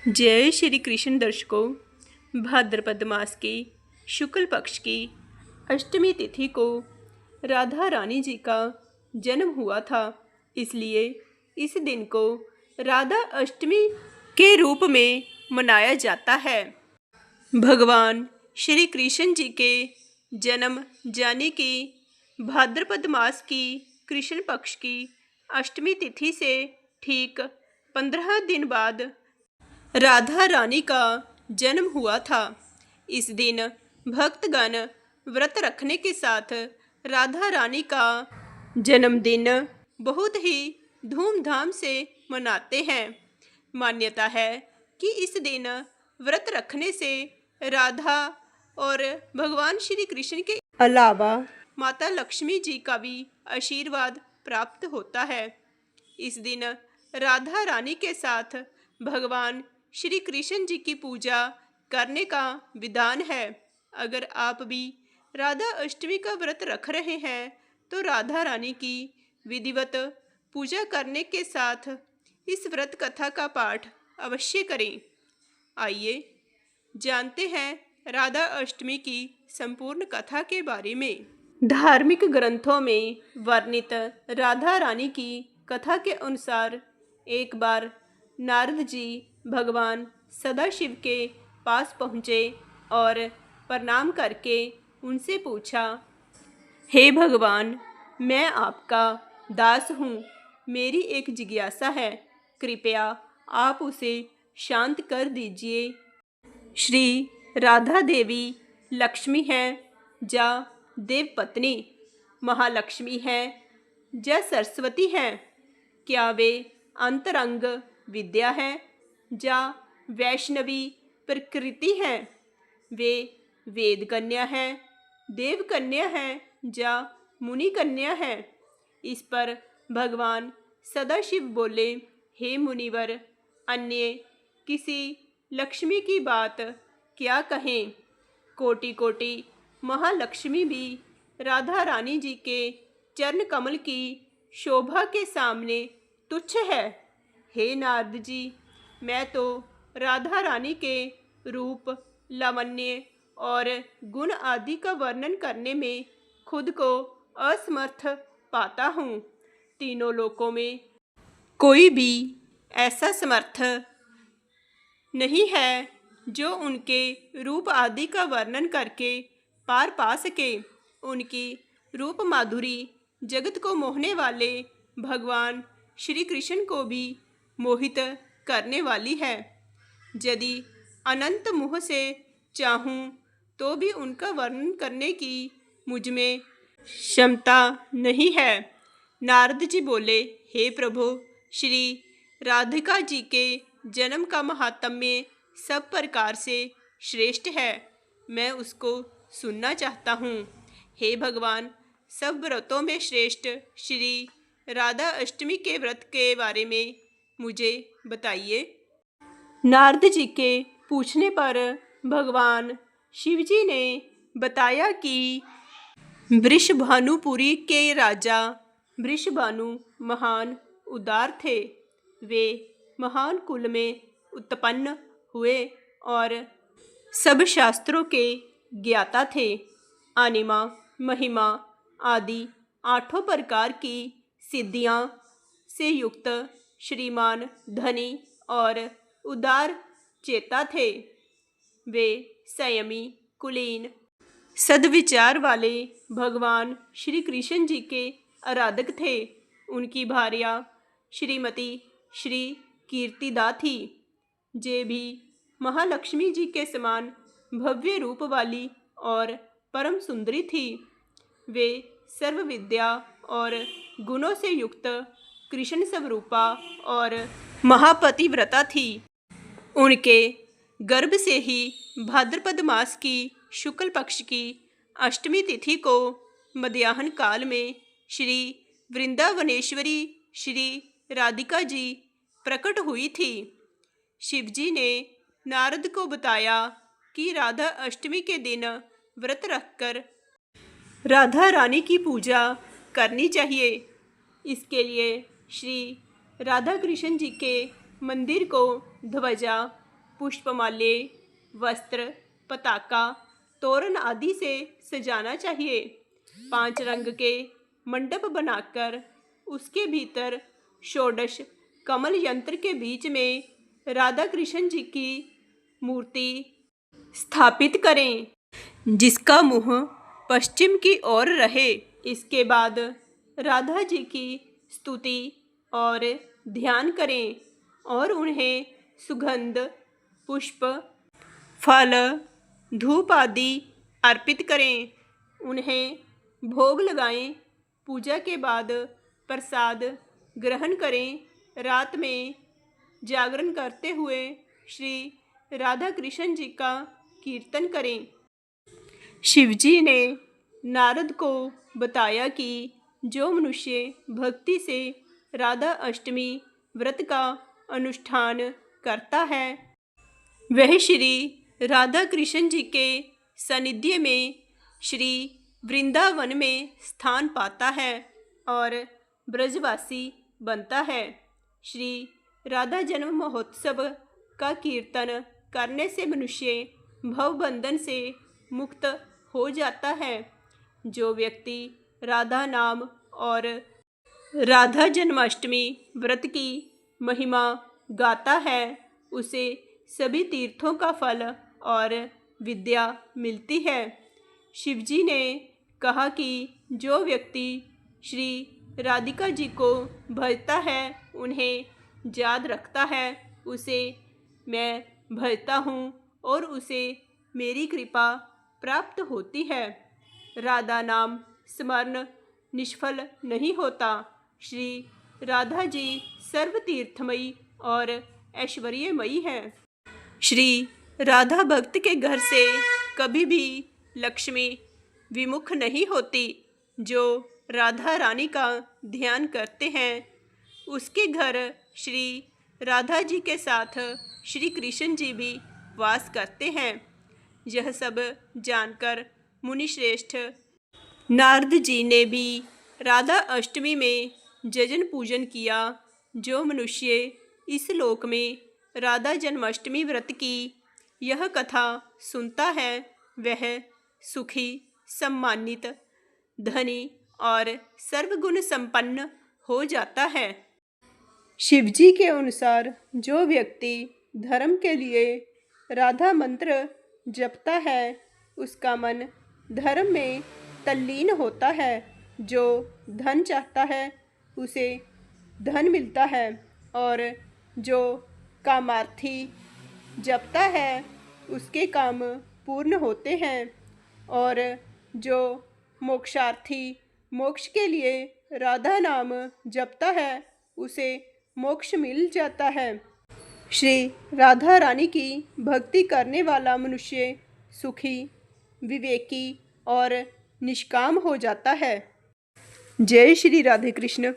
जय श्री कृष्ण दर्शकों। भाद्रपद मास के शुक्ल पक्ष की अष्टमी तिथि को राधा रानी जी का जन्म हुआ था, इसलिए इस दिन को राधा अष्टमी के रूप में मनाया जाता है। भगवान श्री कृष्ण जी के जन्म जाने की भाद्रपद मास की कृष्ण पक्ष की अष्टमी तिथि से ठीक 15 दिन बाद राधा रानी का जन्म हुआ था। इस दिन भक्तगण व्रत रखने के साथ राधा रानी का जन्मदिन बहुत ही धूमधाम से मनाते हैं। मान्यता है कि इस दिन व्रत रखने से राधा और भगवान श्री कृष्ण के अलावा माता लक्ष्मी जी का भी आशीर्वाद प्राप्त होता है। इस दिन राधा रानी के साथ भगवान श्री कृष्ण जी की पूजा करने का विधान है। अगर आप भी राधा अष्टमी का व्रत रख रहे हैं तो राधा रानी की विधिवत पूजा करने के साथ इस व्रत कथा का पाठ अवश्य करें। आइए जानते हैं राधा अष्टमी की संपूर्ण कथा के बारे में। धार्मिक ग्रंथों में वर्णित राधा रानी की कथा के अनुसार एक बार नारद जी भगवान सदाशिव के पास पहुँचे और प्रणाम करके उनसे पूछा, हे भगवान, मैं आपका दास हूँ। मेरी एक जिज्ञासा है, कृपया आप उसे शांत कर दीजिए। श्री राधा देवी लक्ष्मी हैं या देव पत्नी, महालक्ष्मी हैं या सरस्वती हैं? क्या वे अंतरंग विद्या हैं या वैष्णवी प्रकृति हैं? वे वेद कन्या हैं, देव कन्या हैं या मुनि कन्या हैं? इस पर भगवान सदाशिव बोले, हे मुनिवर, अन्य किसी लक्ष्मी की बात क्या कहें? कोटि कोटि महालक्ष्मी भी राधा रानी जी के चरण कमल की शोभा के सामने तुच्छ है। हे नारद जी, मैं तो राधा रानी के रूप, लावण्य और गुण आदि का वर्णन करने में खुद को असमर्थ पाता हूँ। तीनों लोकों में कोई भी ऐसा समर्थ नहीं है जो उनके रूप आदि का वर्णन करके पार पा सके। उनकी रूप माधुरी जगत को मोहने वाले भगवान श्री कृष्ण को भी मोहित करने वाली है। यदि अनंत मुह से चाहूँ तो भी उनका वर्णन करने की मुझ में क्षमता नहीं है। नारद जी बोले, हे प्रभु, श्री राधिका जी के जन्म का महात्म्य सब प्रकार से श्रेष्ठ है। मैं उसको सुनना चाहता हूँ। हे भगवान, सब व्रतों में श्रेष्ठ श्री राधा अष्टमी के व्रत के बारे में मुझे बताइए। नारद जी के पूछने पर भगवान शिव जी ने बताया कि वृषभानुपुरी के राजा वृषभानु महान उदार थे। वे महान कुल में उत्पन्न हुए और सब शास्त्रों के ज्ञाता थे। अनिमा, महिमा आदि 8 प्रकार की सिद्धियां से युक्त श्रीमान धनी और उदार चेता थे। वे संयमी, कुलीन, सद्विचार वाले भगवान श्री कृष्ण जी के आराधक थे। उनकी भार्या श्रीमती श्री कीर्तिदा थी, जे भी महालक्ष्मी जी के समान भव्य रूप वाली और परम सुंदरी थी। वे सर्व विद्या और गुणों से युक्त कृष्ण स्वरूपा और महापतिव्रता थी। उनके गर्भ से ही भाद्रपद मास की शुक्ल पक्ष की अष्टमी तिथि को मध्याह्न काल में श्री वृंदावनेश्वरी श्री राधिका जी प्रकट हुई थी। शिवजी ने नारद को बताया कि राधा अष्टमी के दिन व्रत रखकर राधा रानी की पूजा करनी चाहिए। इसके लिए श्री राधा कृष्ण जी के मंदिर को ध्वजा पुष्पमाले, वस्त्र, पताका, तोरण आदि से सजाना चाहिए। 5 रंग के मंडप बनाकर उसके भीतर षोडश कमल यंत्र के बीच में राधा कृष्ण जी की मूर्ति स्थापित करें, जिसका मुंह पश्चिम की ओर रहे। इसके बाद राधा जी की स्तुति और ध्यान करें और उन्हें सुगंध, पुष्प, फल, धूप आदि अर्पित करें। उन्हें भोग लगाएं। पूजा के बाद प्रसाद ग्रहण करें। रात में जागरण करते हुए श्री राधा कृष्ण जी का कीर्तन करें। शिवजी ने नारद को बताया कि जो मनुष्य भक्ति से राधा अष्टमी व्रत का अनुष्ठान करता है वह श्री राधा कृष्ण जी के सानिध्य में श्री वृंदावन में स्थान पाता है और ब्रजवासी बनता है। श्री राधा जन्म महोत्सव का कीर्तन करने से मनुष्य भवबंधन से मुक्त हो जाता है। जो व्यक्ति राधा नाम और राधा जन्माष्टमी व्रत की महिमा गाता है उसे सभी तीर्थों का फल और विद्या मिलती है। शिवजी ने कहा कि जो व्यक्ति श्री राधिका जी को भजता है, उन्हें याद रखता है, उसे मैं भजता हूँ और उसे मेरी कृपा प्राप्त होती है। राधा नाम स्मरण निष्फल नहीं होता। श्री राधा जी सर्वतीर्थमयी और ऐश्वर्यमयी हैं। श्री राधा भक्त के घर से कभी भी लक्ष्मी विमुख नहीं होती। जो राधा रानी का ध्यान करते हैं उसके घर श्री राधा जी के साथ श्री कृष्ण जी भी वास करते हैं। यह सब जानकर मुनि श्रेष्ठ नारद जी ने भी राधा अष्टमी में जजन पूजन किया। जो मनुष्य इस लोक में राधा जन्माष्टमी व्रत की यह कथा सुनता है वह सुखी, सम्मानित, धनी और सर्वगुण संपन्न हो जाता है। शिवजी के अनुसार जो व्यक्ति धर्म के लिए राधा मंत्र जपता है उसका मन धर्म में तल्लीन होता है। जो धन चाहता है उसे धन मिलता है और जो कामार्थी जपता है उसके काम पूर्ण होते हैं और जो मोक्षार्थी मोक्ष के लिए राधा नाम जपता है उसे मोक्ष मिल जाता है। श्री राधा रानी की भक्ति करने वाला मनुष्य सुखी, विवेकी और निष्काम हो जाता है। जय श्री राधे कृष्ण।